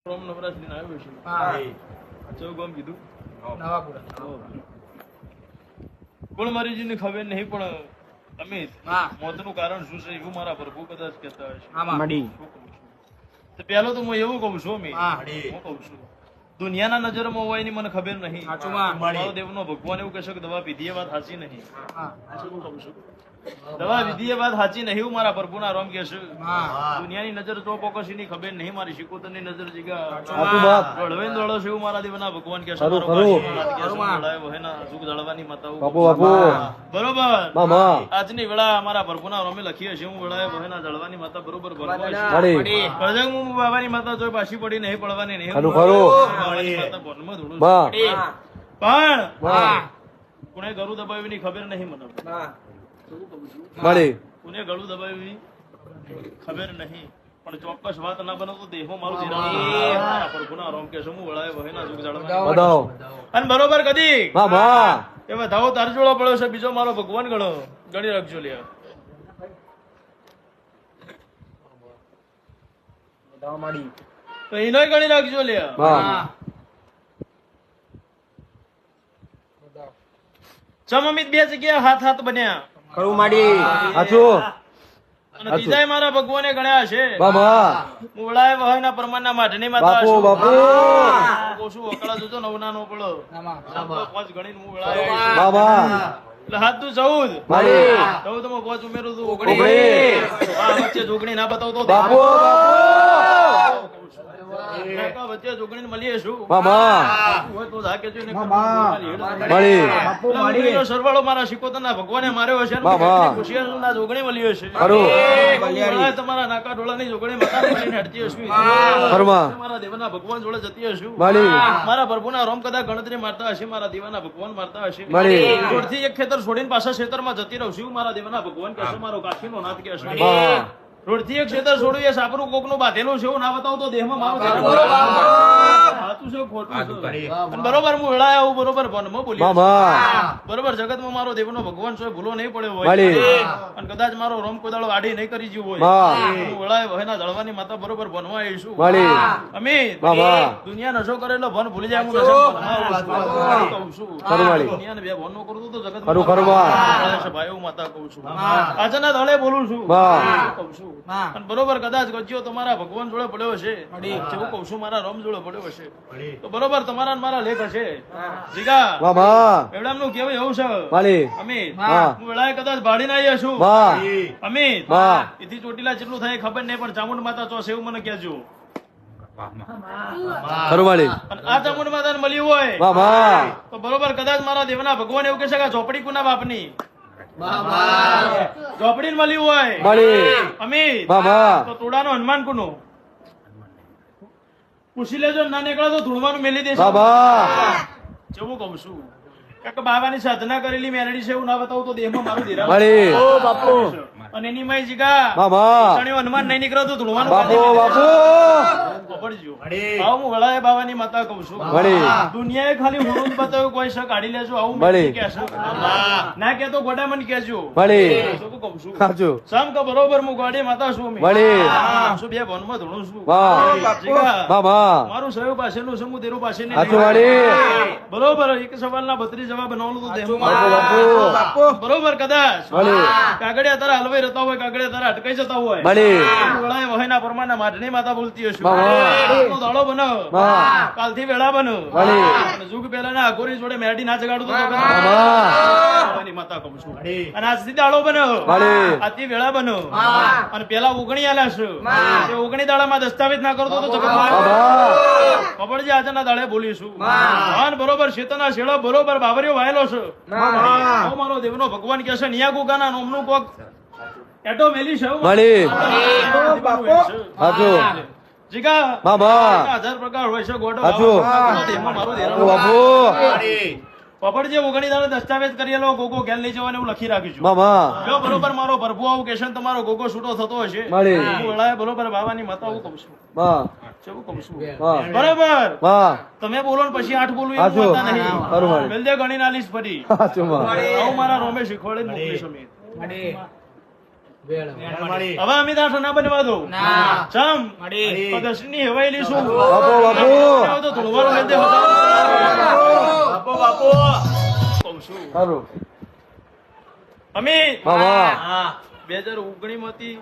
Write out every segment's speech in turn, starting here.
Form નવરાશ લઈને આવ્યો છે. હા ચૌ ગામ કીધું નવાપુરા. કોણ મારીજી ને ખબર નહીં પણ તમે મોતનું કારણ શું છે એવું મારા પ્રભુ કદાચ કહેતા હશે. તો પહેલો તો હું એવું કહું છું હું કહું છું દુનિયાના નજરમાં હોય ની મને ખબર નહીં. મારો દેવનો ભગવાન એવું કહેશે કે દવા પીધી એ વાત સાચી નહીં. હું કહું છું દવા વિધિ એ વાત સાચી નહીં હું મારા પ્રભુના રામ કે છે. દુનિયાની નજર તો પોકસી ની ખબર નહીં મારી શિકોતર ની નજર જીગા દોડવે દોડો છે એવું મારા દેવના ભગવાન કે છે. દળવાની માતા બરોબર આજની વેળા મારા પ્રભુના રામે લખી હશે હું વેળાએ વહેના દળવાની માતા બરોબર હું બાબાની માતા જોઈ પાછી પડી નહીં પડવાની નહીં પણ કોને ગળું દબાવી ની ખબર નહીં મને કોને ગળું દબાવી ખબર નહીં પણ ચોક્કસ વાત ના બનો તો દેહો મારું પ્રભુના રામ કે હું વળાય વહેના જુગ જાળવા અને બરોબર કદી એ વધાવો તાર જોડો પડ્યો છે બીજો મારો ભગવાન ગણો ગણી રાખજો લ્યા તો એનો ગણી રાખજો લ્યા ચમ અમિત બે જગ્યા હાથ હાથ બન્યા ખરું માડી અને બીજા મારા ભગવાને ગણ્યા છે. હું વળાય વહાયના પ્રમાણના માઢની માતા છું. કોશું વકળા જોજો નવના નો પડો પાંચ ગણીને હું વળાય એટલે હાથ તું 14 માં 5 ઉમેરું તું 19 વચ્ચે જોગણી ના બતાવતો વચ્ચે જોગણી મળીએ છું સરવાળો મારા શિકોતરના ભગવાને માર્યો હશે જોગણી મળ્યો છે. તમારા નાકા ડોળાની જોગણી હટતી હશું મારા દેવના ભગવાન જોડે જતી હશું. મારા પ્રભુના રોમ કદાચ ગણતરી મારતા હશે મારા દેવાના ભગવાન મારતા હશે. જોડથી એક ખેતર છોડીને પાછા ખેતરમાં જતી રહું છું મારા દેવના ભગવાન કહેશે મારો કાશીનો નાથ કહેશે. રોડથી એક ખેતર છોડ્યું એ સાપરું કોકનું બાંધેલું છે એવું ના બતાવું તો દેહમાં મારું સાચું છે ખોટું છે બરોબર હું વેળા આવું બરોબર વનમાં બોલી બરોબર જગતમાં મારો દેવનો ભગવાન છે ભૂલો નહીં પડ્યો હોય અને કદાચ મારો રોમ કોદાળો આડી નહીં કરી ગયું હોય હું વેળાએ વહેના દળવાની માતા બરોબર વનમાં આવીશું. અમિત દુનિયા નશો કરેલો ભન ભૂલી જાય હું કહું છું દુનિયાને બે ભન નો કરું તો જગત ભાઈ હું માતા કહું છું આજના દળે બોલું છું કહું છું બરોબર કદાચ ગજ્યો તમારા ભગવાન જોડે પડ્યો હશે એવું કઉ છું મારા રામ જોડે પડ્યો હશે તો બરોબર તમારા મારા લેખ હશે જીગા એવડામ નું કેવું એવું છે અમિત હું વેળાએ કદાચ ભાડીને આવી છું અમિત એથી ચોટીલા જેટલું થાય ખબર નહીં પણ ચામુંડ માતા ચોસે એવું મને કહેજો. આ ચામુંડ માતા મળ્યું હોય તો બરોબર કદાચ મારા દેવના ભગવાન એવું કહેશે કે ચોપડી કુના બાપની ચોપડી મળ્યું હોય અમિત તો ટોળાનો હનુમાન કોનો પૂછી લેજો ના નીકળે તો ધૂળવાનું મેલી દેશે. જેવું કઉ છું કે બાબાની સાધના કરેલી મેરડી છે એવું ના બતાવું તો દેહમાં મારું ધીરા અને એની માય જીગા હનુમાન નહીં નીકળે તો ધૂળવાનું હું વળાએ બાબાની માતા કઉ છું દુનિયાએ ખાલી હુડું બતાવ્યું કોઈ છે કાઢી લેજો આવું કહેશો ના કેતો ગોડા મને કહેજો કઉ છું સમ કે બરોબર હું ગોડી માતા છું બે ભવનમાં ધોણું છું મારું સહયોગ પાસેનું છે હું તેરું પાસે બરોબર એક સવાલના 32 જવાબ બનાવવાનું બરોબર કદાચ કાગડિયા તારા હલવાઈ રહેતા હોય કાગડિયા તારા અટકાઈ જતા હોય વળાએ વહેના પ્રમાણના માઢની માતા બોલતી હશે દાડો બનાવ કાલથી વેળા બનો જુગ પેલા ના અઘોરી જોડે મેરડી ના જગાડું તો માતા કહું છું અને આજથી દાડો બનો આજથી વેળા બનો અને પેલા ઉગણી આલ્યા છે ઉગણી દાડામાં દસ્તાવેજ ના કરતો તો ખબર છે આજના દાડે બોલીશું બરોબર શેતના શેડો બરોબર બાબરીઓ વાયેલો છે મારો દેવનો ભગવાન કે છે નિયા ગુગાના નોમનું કોક એટો મેલી છે જીગા 1000 પ્રકાર હોય છે ગોડો પપડ જે ઓગણી દાડે દસ્તાવેજ કરેલો ગોગો ગેલ લઈ જવાને હું લખી રાખીશું જો બરોબર મારો પ્રભુ આવું કહેશે તમારો ગોગો છૂટો થતો હશે હું વળાય બરોબર બાબાની માતા હું કહું છું બરોબર તમે બોલો ને પછી 8 બોલું એવું બોલતા નહીં બેલદે ગણી નાલીશ ફરી આવું મારા રોમે શીખવાડે મોકલીશ અમે હવે અમે દાંઠો ના બનવા દો ચમ પગસની હવાઈ શું બાપુ બાપુ તો ધોળવાનો હૃદય બાપો બાપો કહું છું ખરું અમે બાબા 2019 માંથી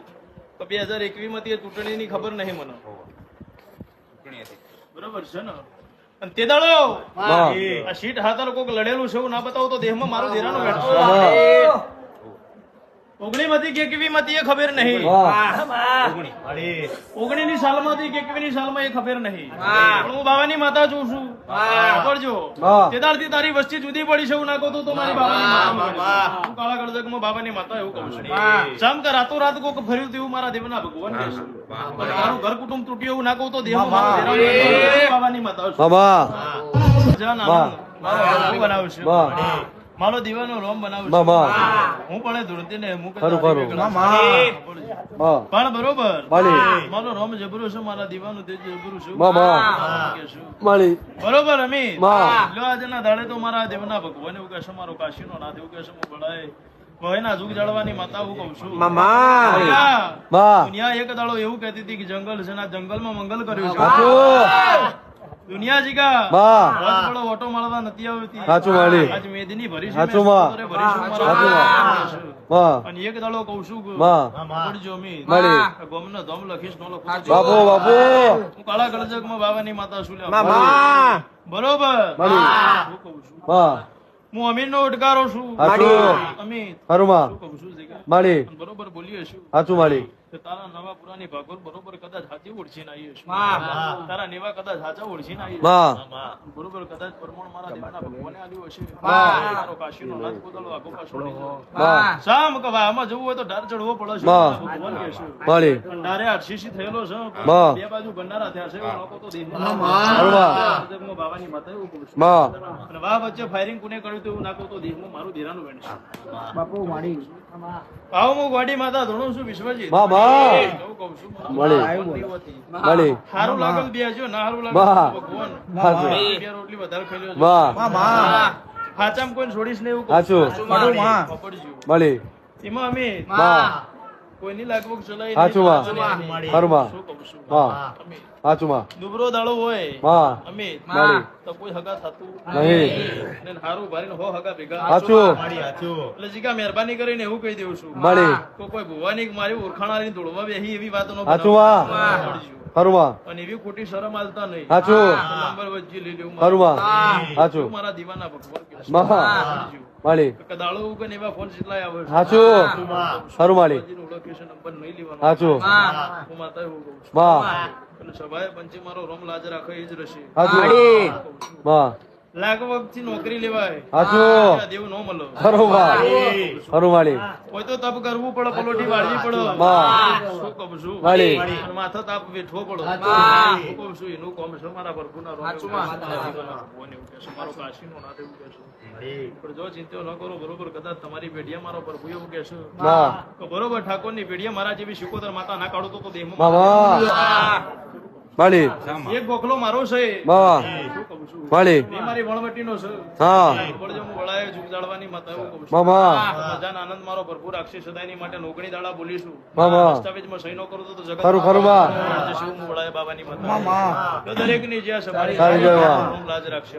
2021 માંથી ચૂંટણીની ખબર નહીં મને બરોબર છે ને અને તે દાડો આ સીટ હાથર કોક લડેલું છે એવું ના બતાવું તો દેહમાં મારું દેરાનું બેઠું 19 માંથી કે કેવી માંથી એ ખબર નહીં 19 ની સાલમાંથી કે કેવી ની સાલમાં એ ખબર નહીં પણ હું બાવાની માતા છું છું પડજો તે દાડથી તારી વસ્તી જુદી પડી છે એવું ના કહું તો મારી બાવાની માતા હું કાળા ગળજગમાં બાવાની માતા એવું કહું છું સમ કે રાતો રાત કોક ફર્યું તેવું મારા દેવના ભગવાન કહે છે પણ મારું ઘર કુટુંબ તૂટ્યું એવું ના કહું તો દેહમાં મારું દેરાનું બાવાની માતા છું બાબા જાન આનંદ બનાવશે મારો દીવાનો રોમ બનાવું હું પણ ધૂળતી ને પણ બરોબર મારો રોમ જબરું છે મારા દીવાનું તેજ જબરું છે બરોબર અમી લો આજના દાડે તો મારા દેવના ભગવાન એવું કહેશે મારો કાશીનો નાથ એવું કહેશે હું ભળાય ભયના જુગ જાળવાની માતા હું કઉ છું દુનિયા એક દાડો એવું કહેતી હતી કે જંગલ છે ના જંગલમાં મંગલ કર્યું છે દુનિયા જીગા બડો ઓટો મળવા નથી આવતી સાચું માળી આજ મેદની ભરી છે સાચું માં અને એક દાડો કહું છું પડજો મી ગોમનો ધમ લખીશ નો લખું બાપુ બાપુ હું કાળા ગળજગમાં બાવાની માતા છું બરોબર હું કહું છું હું અમીર નો ઉડકારો છું અમીર હરુમા કહું છું જીગા માળી બરોબર બોલીએ છું સાચું માળી તારા નવા પુરાની ભાગોળ બરોબર કદાચ સાચી ઓળખીને આવીએ છું તારા નેવા કદાચ સાચા ઓળખીને આવીએ બરોબર કદાચ પરમણ મારા દેવના ભગવાને આલ્યું હશે મારો કાશીનો નાથ કોદળો આગો પાછો સામ કે આમાં જવું હોય તો ડાર ચડવો પડે છે ભગવાન કહે છે માળી ડારે આશીષી થયેલો છે બે બાજુ ગંડારા થયા છે લોકો તો દેવમાં બાવાની માતા એવું કહું છું અને વાહ વચ્ચે ફાયરિંગ કોને કર્યું તો એવું ના કહું તો દેવમાં મારું દેરાનું બેન છે બાપુ માળી આવો હું ગોડી માતા ધોણું છું વિશ્વજીત હારું લાગલ બેજો ના હારું લાગલ ભગવાન બે રોટલી વધારે ખાઈ લ્યો હાચામ કોઈ છોડીશ ને એવું મળી એમાં અમે કોઈની લાગવગ ચલાઈ દુબરો દાડો હોય અમે તો કોઈ હગા થતું નહીં હારું ભારીને હો હગા ભેગા એટલે જીગા મહેરબાની કરીને એવું કહી દઉં છું કોઈ ભુવાની મારી ઓળખાણારી દોડવા બેહી એવી વાતો નો અને એવી ખોટી શરમ આલતા નહીં નંબર વચ્ચે લઈ લેવું મારા દીવાના ભગવાન દાડો ઉગન એવા ફોન કેટલાય આવે નંબર નહીં લેવાનો હું માતા એવું કહું છું સભાએ પંચે મારો રોમ લાજ રાખે એ જ રહેશે લાગવગ થી નોકરી લેવાય દેવ નો મળો કોઈ તો તપ કરવું પડે પલોટી વાળવી પડે શું કહું છું માથા તાપ વેઠવો પડે શું કહું છું એનું કોમ છે મારા પ્રભુના મારો કાશી નો નાથ એવું કહેશે પણ જો ચિંતા ન કરો બરોબર કદાચ તમારી પેઢીયા મારો પ્રભુ એવું કહેશે તો બરોબર ઠાકોર ની પેઢીયા મારા જેવી શિકોતર માતા ના કાઢો તો દેહમાં એક ગોખલો મારો છે મારી વણવટી નો છે હું વળાય જુગ જાળવાની માતા એવું કહું છું મજાનો આનંદ મારો ભરપૂર રાખશે સદાયની માટે નોકરી દાડા બોલીશું દસ્તાવેજમાં સહી ન કરું તો જગત હું વળાય બાબાની માતા દરેક ની જ્યાં સવારે લાજ રાખશે